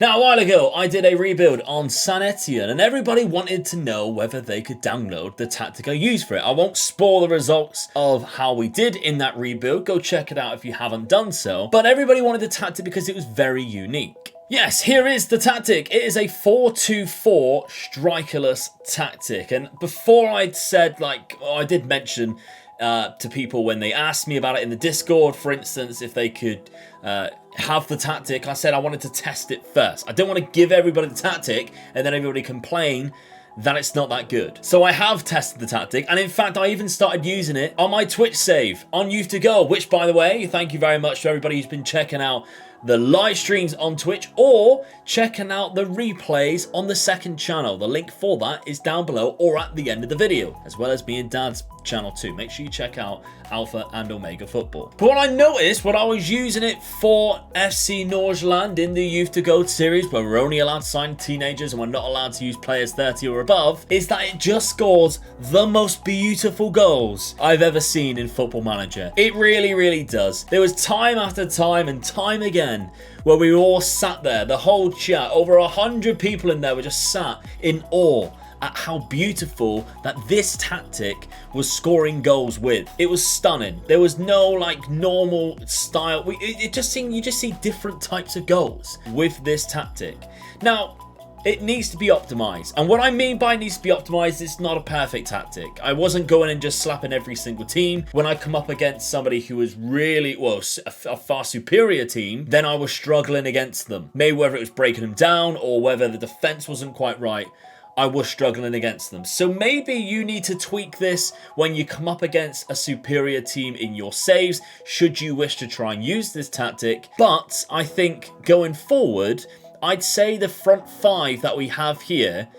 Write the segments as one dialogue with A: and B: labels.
A: Now, a while ago, I did a rebuild on Saint Etienne, and everybody wanted to know whether they could download the tactic I used for it. I won't spoil the results of how we did in that rebuild. Go check it out if you haven't done so. But everybody wanted the tactic because it was very unique. Yes, here is the tactic. It is a 4-2-4 strikerless tactic. And before I'd said, I did mention to people when they asked me about it in the Discord, for instance, if they could have the tactic, I said I wanted to test it first. I don't want to give everybody the tactic and then everybody complain that it's not that good. So I have tested the tactic, and in fact I even started using it on my Twitch save on Youth to Go, which, by the way, thank you very much to everybody who's been checking out the live streams on Twitch or checking out the replays on the second channel. The link for that is down below or at the end of the video, as well as me and Dad's channel too. Make sure you check out Alpha and Omega Football. But what I noticed when I was using it for FC Norgeland in the Youth to Go series, where we're only allowed to sign teenagers and we're not allowed to use players 30 or above, is that it just scores the most beautiful goals I've ever seen in Football Manager. It really, really does. There was time after time and time again where we all sat there, the whole chat, over 100 people in there were just sat in awe at how beautiful that this tactic was scoring goals with. It was stunning. There was no normal style. You just see different types of goals with this tactic. Now, it needs to be optimized. And what I mean by needs to be optimized, it's not a perfect tactic. I wasn't going and just slapping every single team. When I come up against somebody who was really, a far superior team, then I was struggling against them. Maybe whether it was breaking them down or whether the defense wasn't quite right, I was struggling against them. So maybe you need to tweak this when you come up against a superior team in your saves, should you wish to try and use this tactic. But I think going forward, I'd say the front five that we have here,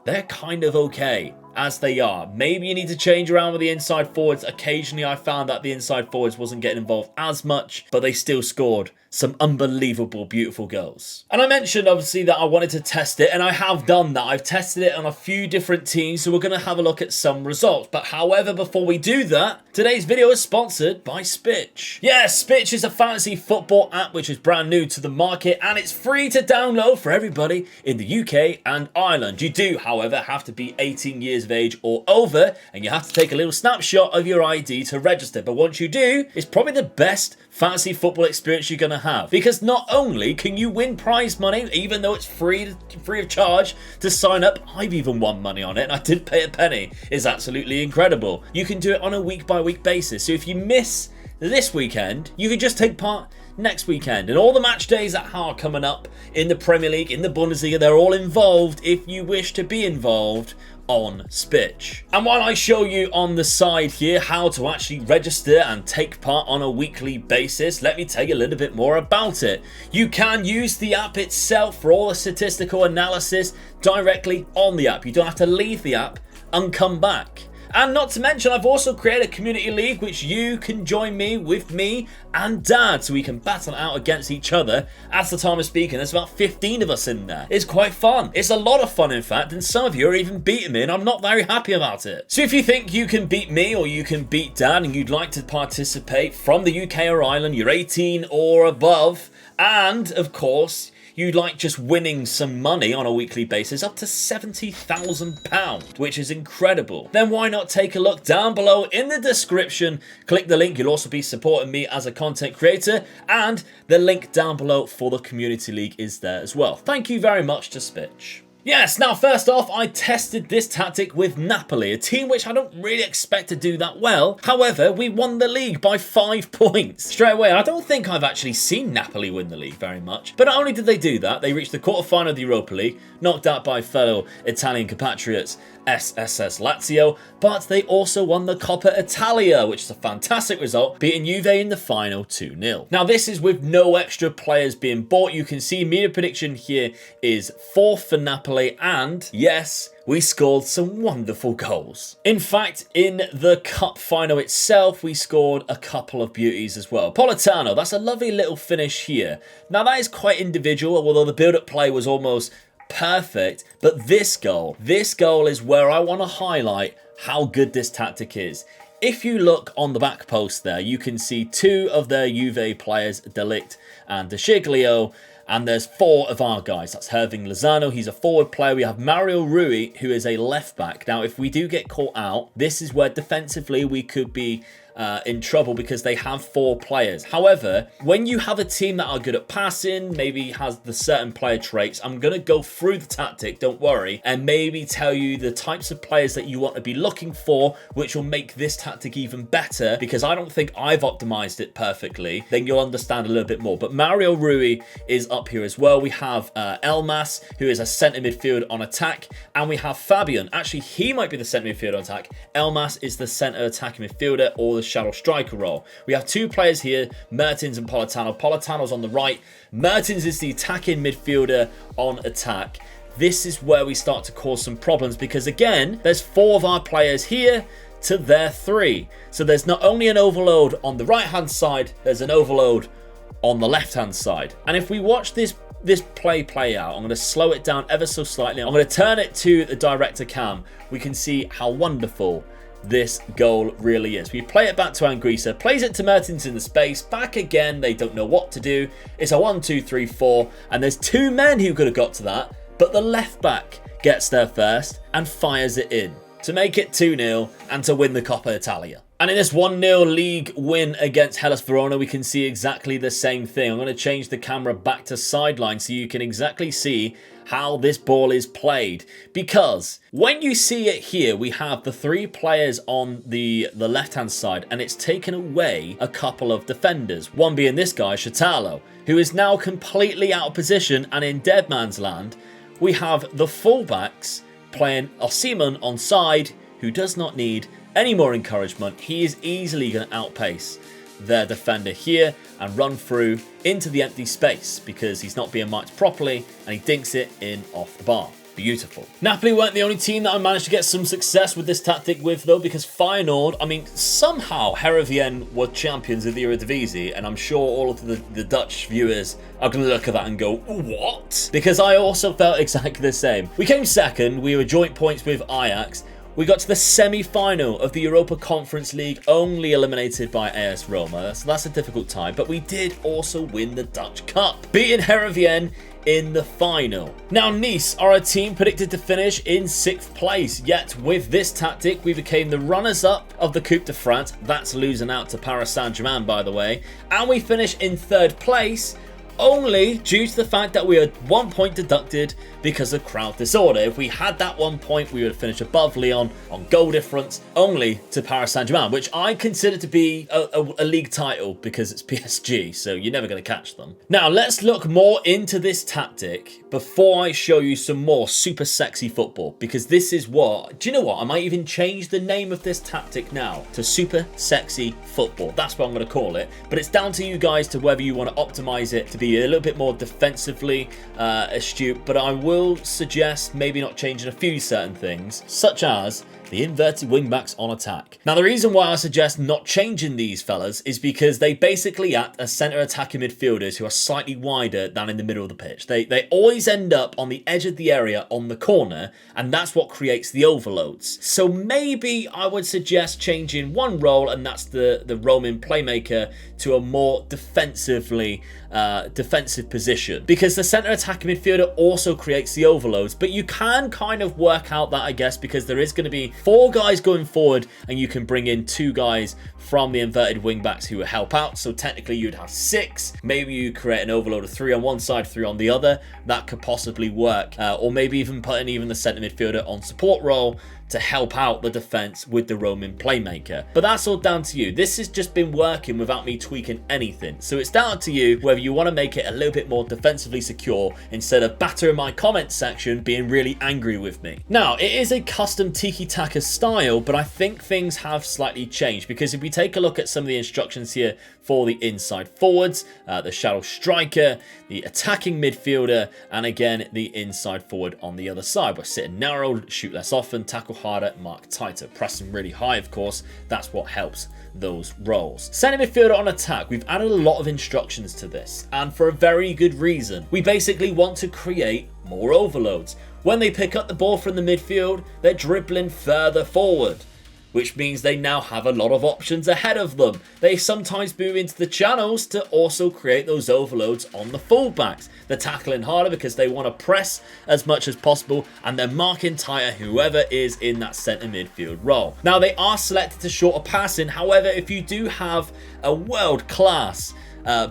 A: they're kind of okay as they are. Maybe you need to change around with the inside forwards. Occasionally I found that the inside forwards wasn't getting involved as much, but they still scored some unbelievable, beautiful goals. And I mentioned, obviously, that I wanted to test it, and I have done that. I've tested it on a few different teams, so we're going to have a look at some results. But however, before we do that, today's video is sponsored by SPITCH. Yes, SPITCH is a fantasy football app which is brand new to the market, and it's free to download for everybody in the UK and Ireland. You do, however, have to be 18 years of age or over, and you have to take a little snapshot of your ID to register. But once you do, it's probably the best fantasy football experience you're going to have, because not only can you win prize money, even though it's free of charge to sign up. I've even won money on it, and I didn't pay a penny. It's absolutely incredible. You can do it on a week-by-week basis, so if you miss this weekend, you can just take part next weekend. And all the match days that are coming up in the Premier League, in the Bundesliga, they're all involved if you wish to be involved on SPITCH. And while I show you on the side here how to actually register and take part on a weekly basis, let me tell you a little bit more about it. You can use the app itself for all the statistical analysis directly on the app. You don't have to leave the app and come back. And not to mention, I've also created a community league which you can join me with me and Dad, so we can battle out against each other. At the time of speaking, there's about 15 of us in there. It's quite fun. It's a lot of fun, in fact, and some of you are even beating me, and I'm not very happy about it. So if you think you can beat me or you can beat Dad and you'd like to participate from the UK or Ireland, you're 18 or above, and of course, you'd like just winning some money on a weekly basis, up to £70,000, which is incredible, then why not take a look down below in the description. Click the link. You'll also be supporting me as a content creator, and the link down below for the community league is there as well. Thank you very much to SPITCH. Yes, now first off, I tested this tactic with Napoli, a team which I don't really expect to do that well. However, we won the league by 5 points. Straight away, I don't think I've actually seen Napoli win the league very much. But not only did they do that, they reached the quarterfinal of the Europa League, knocked out by fellow Italian compatriots SSS Lazio, but they also won the Coppa Italia, which is a fantastic result, beating Juve in the final 2-0. Now this is with no extra players being bought. You can see media prediction here is 4th for Napoli, and yes, we scored some wonderful goals. In fact, in the cup final itself, we scored a couple of beauties as well. Politano, that's a lovely little finish here. Now that is quite individual, although the build-up play was almost perfect, but this goal is where I want to highlight how good this tactic is. If you look on the back post there, you can see 2 of their Juve players, De Ligt and De Sciglio, And there's 4 of our guys. That's Herving Lozano. He's a forward player. We have Mario Rui, who is a left back. Now, if we do get caught out, this is where defensively we could be in trouble because they have 4 players. However, when you have a team that are good at passing, maybe has the certain player traits, I'm going to go through the tactic, don't worry, and maybe tell you the types of players that you want to be looking for, which will make this tactic even better, because I don't think I've optimized it perfectly. Then you'll understand a little bit more. But Mario Rui is up here as well. We have Elmas, who is a centre midfield on attack, and we have Fabian. Actually, he might be the centre midfielder on attack. Elmas is the centre attacking midfielder or the shadow striker role. We have 2 players here, Mertens and Politano. Politano's on the right. Mertens is the attacking midfielder on attack. This is where we start to cause some problems because, again, there's 4 of our players here to their 3. So there's not only an overload on the right-hand side, there's an overload on the left-hand side. And if we watch this play out, I'm going to slow it down ever so slightly. I'm going to turn it to the director cam. We can see how wonderful this goal really is. We play it back to Anguissa, plays it to Mertens in the space, back again, they don't know what to do. It's a 1, 2, 3, 4, and there's 2 men who could have got to that, but the left back gets there first and fires it in to make it 2-0 and to win the Coppa Italia. And in this 1-0 league win against Hellas Verona, we can see exactly the same thing. I'm going to change the camera back to sideline so you can exactly see how this ball is played. Because when you see it here, we have the 3 players on the left-hand side, and it's taken away a couple of defenders. One being this guy, Shatalo, who is now completely out of position and in dead man's land. We have the fullbacks playing Osimhen on side, who does not need any more encouragement. He is easily going to outpace their defender here and run through into the empty space because he's not being marked properly and he dinks it in off the bar. Beautiful. Napoli weren't the only team that I managed to get some success with this tactic with, though, because Feyenoord, I mean, somehow Heerenveen were champions of the Eredivisie, and I'm sure all of the Dutch viewers are going to look at that and go, what? Because I also felt exactly the same. We came second, we were joint points with Ajax. We got to the semi-final of the Europa Conference League, only eliminated by AS Roma. So that's a difficult time, but we did also win the Dutch Cup, beating Heerenveen in the final. Now, Nice are a team predicted to finish in 6th place, yet with this tactic, we became the runners-up of the Coupe de France. That's losing out to Paris Saint-Germain, by the way. And we finish in 3rd place, only due to the fact that we had 1 point deducted because of crowd disorder. If we had that 1 point, we would have finished above Lyon on goal difference, only to Paris Saint-Germain, which I consider to be a league title because it's PSG, so you're never going to catch them. Now, let's look more into this tactic before I show you some more super sexy football, because this is what, do you know what? I might even change the name of this tactic now to super sexy football. That's what I'm going to call it, but it's down to you guys to whether you want to optimize it to be a little bit more defensively astute, but I will suggest maybe not changing a few certain things, such as the inverted wingbacks on attack. Now, the reason why I suggest not changing these fellas is because they basically act as centre attacking midfielders who are slightly wider than in the middle of the pitch. They always end up on the edge of the area on the corner, and that's what creates the overloads. So maybe I would suggest changing one role, and that's the roaming playmaker, to a more defensive position, because the centre attacking midfielder also creates the overloads. But you can kind of work out that, I guess, because there is going to be 4 guys going forward and you can bring in 2 guys from the inverted wing backs who will help out. So technically you'd have 6. Maybe you create an overload of 3 on one side, 3 on the other. That could possibly work. Or maybe even putting even the centre midfielder on support role to help out the defense with the roaming playmaker. But that's all down to you. This has just been working without me tweaking anything. So it's down to you whether you want to make it a little bit more defensively secure instead of battering my comment section being really angry with me. Now, it is a custom tiki-taka style, but I think things have slightly changed, because if we take a look at some of the instructions here for the inside forwards, the shadow striker, the attacking midfielder, and again, the inside forward on the other side. We're sitting narrow, shoot less often, tackle harder, mark tighter. Pressing really high, of course. That's what helps those roles. Centre midfielder on attack. We've added a lot of instructions to this, and for a very good reason. We basically want to create more overloads. When they pick up the ball from the midfield, they're dribbling further forward. which means they now have a lot of options ahead of them. They sometimes move into the channels to also create those overloads on the fullbacks. They're tackling harder because they want to press as much as possible, and they're marking tighter whoever is in that centre midfield role. Now, they are selected to shorter passing. However, if you do have a world-class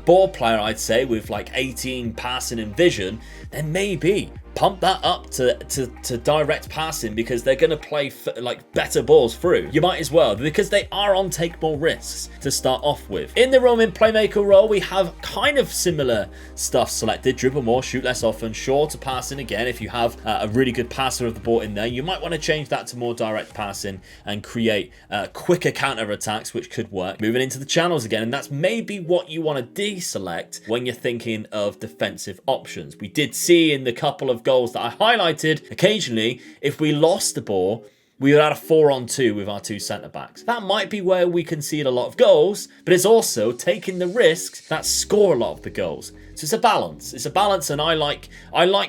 A: ball player, I'd say, with like 18 passing and vision, then maybe pump that up to direct passing, because they're going to play like better balls through. You might as well, because they are on take more risks to start off with. In the roaming playmaker role, we have kind of similar stuff selected. Dribble more, shoot less often, shorter passing. Again, if you have a really good passer of the ball in there, you might want to change that to more direct passing and create quicker counter attacks, which could work. Moving into the channels again, and that's maybe what you want to deselect when you're thinking of defensive options. We did see in the couple of goals that I highlighted, occasionally, if we lost the ball, we would add a 4-on-2 with our two centre-backs. That might be where we concede a lot of goals, but it's also taking the risks that score a lot of the goals. So it's a balance. It's a balance, and I like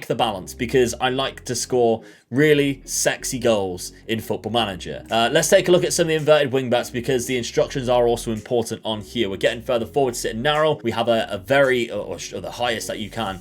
A: the balance, because I like to score really sexy goals in Football Manager. Let's take a look at some of the inverted wingbacks, because the instructions are also important on here. We're getting further forward, sitting narrow. We have a very, or the highest that you can,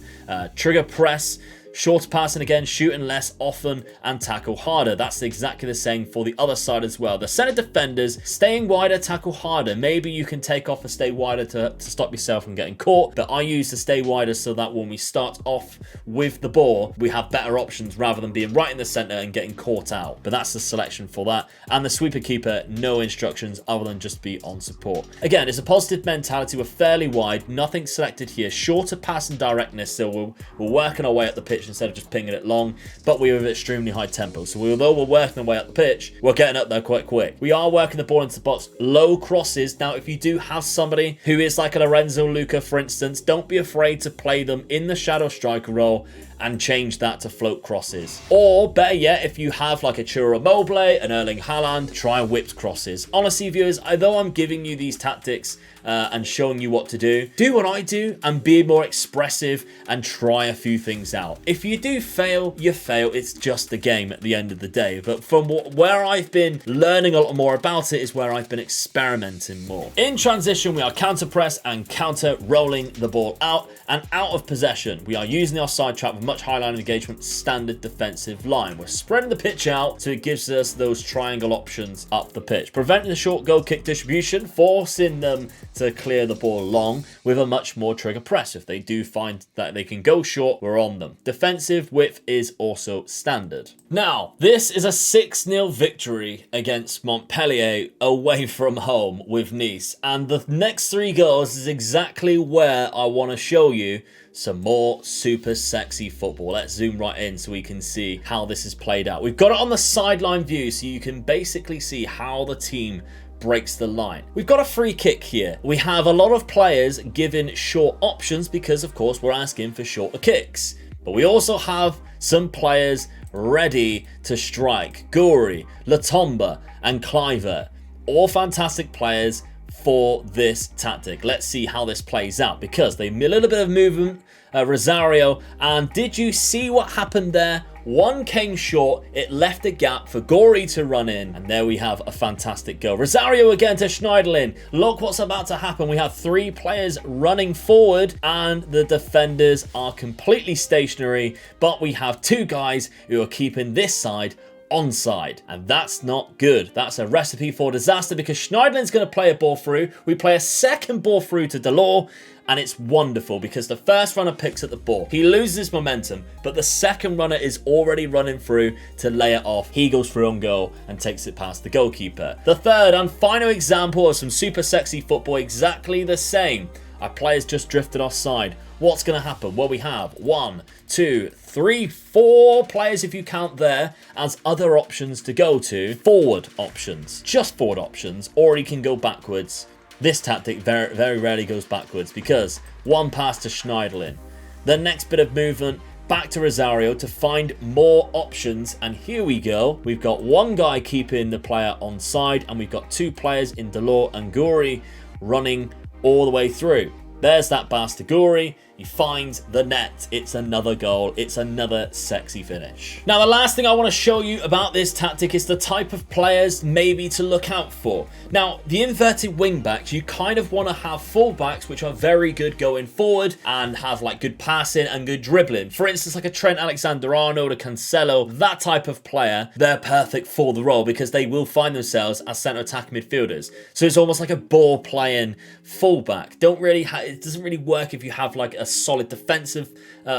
A: trigger press, shorter passing again, shooting less often, and tackle harder. That's exactly the same for the other side as well. The centre defenders, staying wider, tackle harder. Maybe you can take off a stay wider to stop yourself from getting caught, but I use the stay wider so that when we start off with the ball, we have better options rather than being right in the centre and getting caught out. But that's the selection for that. And the sweeper keeper, no instructions other than just be on support. Again, it's a positive mentality. We're fairly wide, nothing selected here. Shorter pass and directness, so we're working our way up the pitch instead of just pinging it long, but we have extremely high tempo. So although we're working our way up the pitch, we're getting up there quite quick. We are working the ball into the box, low crosses. Now, if you do have somebody who is like a Lorenzo Luca, for instance, don't be afraid to play them in the shadow striker role and change that to float crosses. Or better yet, if you have like a Chiro Immobile, an Erling Haaland, try whipped crosses. Honestly, viewers, although I'm giving you these tactics and showing you what to do what I do and be more expressive and try a few things out. If you do fail, you fail. It's just a game at the end of the day. But from where I've been learning a lot more about it is where I've been experimenting more. In transition, we are counter press and counter rolling the ball out and out of possession. We are using the offside trap with much high line of engagement, standard defensive line. We're spreading the pitch out so it gives us those triangle options up the pitch, preventing the short goal kick distribution, forcing them to clear the ball long with a much more trigger press. If they do find that they can go short, we're on them. Defensive width is also standard. Now, this is a 6-0 victory against Montpellier away from home with Nice, and the next 3 goals is exactly where I want to show you some more super sexy football. Let's zoom right in so we can see how this is played out. We've got it on the sideline view so you can basically see how the team breaks the line. We've got a free kick here. We have a lot of players given short options because, of course, we're asking for shorter kicks. But we also have some players ready to strike. Guri, Latomba, and Cliver. All fantastic players for this tactic. Let's see how this plays out, because they a little bit of movement, Rosario, and did you see what happened there? One came short, it left a gap for Gori to run in, and there we have a fantastic goal. Rosario again to Schneiderlin. Look what's about to happen. We have 3 players running forward, and the defenders are completely stationary, but we have 2 guys who are keeping this side onside, and that's not good. That's a recipe for disaster, because Schneiderlin's going to play a ball through. We play a second ball through to Delors, and it's wonderful because the first runner picks at the ball. He loses momentum, but the second runner is already running through to lay it off. He goes through on goal and takes it past the goalkeeper. The third and final example of some super sexy football, exactly the same. Our players just drifted offside. What's going to happen? Well, we have 1, 2, 3, 4 players, if you count there, as other options to go to. Forward options. Just forward options, or he can go backwards. This tactic very, very rarely goes backwards because one pass to Schneiderlin. The next bit of movement, back to Rosario to find more options. And here we go. We've got one guy keeping the player onside, and we've got 2 players in Delors and Guri running all the way through. There's that pass to Guri. he finds the net. It's another goal. It's another sexy finish. Now, the last thing I want to show you about this tactic is the type of players maybe to look out for. Now, the inverted wing backs, you kind of want to have fullbacks which are very good going forward and have like good passing and good dribbling. For instance, like a Trent Alexander-Arnold, a Cancelo, that type of player, they're perfect for the role because they will find themselves as centre attack midfielders. So it's almost like a ball playing fullback. It doesn't really work if you have like a solid defensive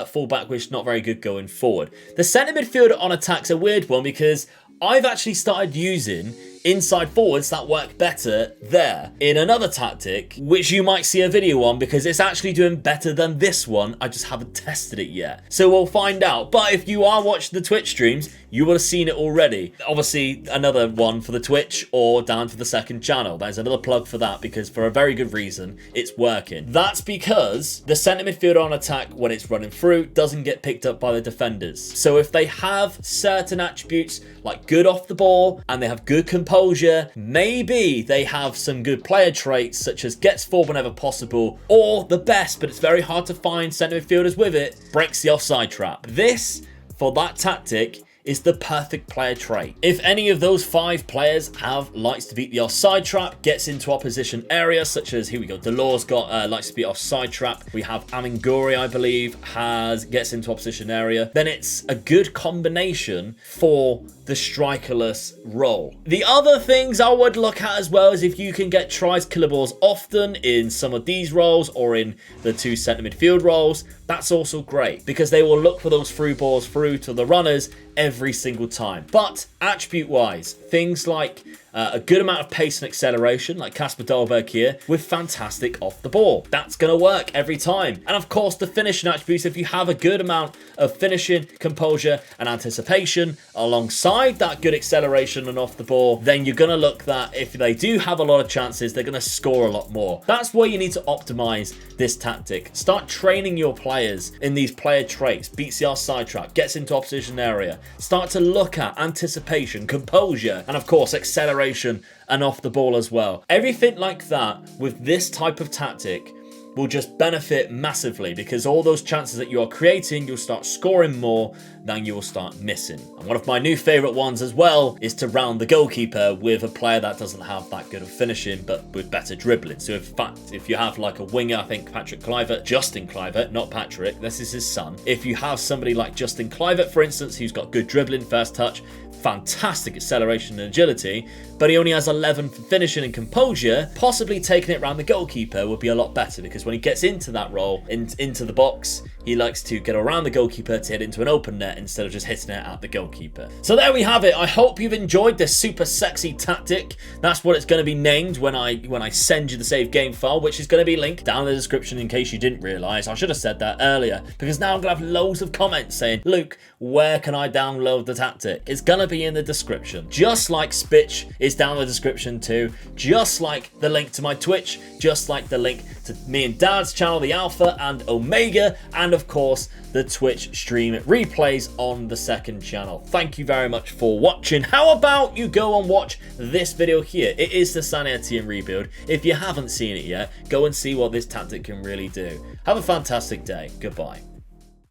A: fullback which is not very good going forward. The centre midfielder on attack's a weird one because I've actually started using inside forwards that work better there in another tactic, which you might see a video on because it's actually doing better than this one. I just haven't tested it yet. So we'll find out. But if you are watching the Twitch streams, you would have seen it already. Obviously, another one for the Twitch or down for the second channel. There's another plug for that because for a very good reason, it's working. That's because the centre midfielder on attack, when it's running through, doesn't get picked up by the defenders. So if they have certain attributes like good off the ball and they have good composure, maybe they have some good player traits such as gets forward whenever possible, or the best, but it's very hard to find centre midfielders with it, breaks the offside trap. This, for that tactic, is the perfect player trait. If any of those 5 players have likes to beat the offside trap, gets into opposition area, such as, here we go, Delors got likes to beat offside trap. We have Amingori, I believe, gets into opposition area. Then it's a good combination for the strikerless role. The other things I would look at as well is if you can get tries, killer balls often in some of these roles or in the 2 centre midfield roles. That's also great because they will look for those through balls through to the runners every single time. But attribute wise, things like a good amount of pace and acceleration, like Kasper Dolberg here, with fantastic off the ball. That's going to work every time. And of course, the finishing attributes, if you have a good amount of finishing, composure, and anticipation alongside that good acceleration and off the ball, then you're going to look that if they do have a lot of chances, they're going to score a lot more. That's where you need to optimize this tactic. Start training your players in these player traits. Beats the offside trap, gets into opposition area. Start to look at anticipation, composure, and of course, acceleration and off the ball as well. Everything like that with this type of tactic will just benefit massively because all those chances that you are creating, you'll start scoring more than you will start missing. And one of my new favorite ones as well is to round the goalkeeper with a player that doesn't have that good of finishing but with better dribbling. So in fact, if you have like a winger, I think Justin Kluivert, not Patrick, this is his son. If you have somebody like Justin Kluivert, for instance, who's got good dribbling, first touch, fantastic acceleration and agility, but he only has 11 for finishing and composure, possibly taking it around the goalkeeper would be a lot better because when he gets into that role, into the box, he likes to get around the goalkeeper to hit into an open net instead of just hitting it at the goalkeeper. So there we have it. I hope you've enjoyed this super sexy tactic. That's what it's going to be named when I send you the save game file, which is going to be linked down in the description in case you didn't realize. I should have said that earlier because now I'm going to have loads of comments saying, Luke, where can I download the tactic? It's going to be in the description. Just like SPITCH is down in the description too. Just like the link to my Twitch. Just like the link to me and Dad's channel, the Alpha and Omega. And of course, the Twitch stream replays on the second channel. Thank you very much for watching. How about you go and watch this video here? It is the San Etienne rebuild. If you haven't seen it yet, go and see what this tactic can really do. Have a fantastic day. Goodbye.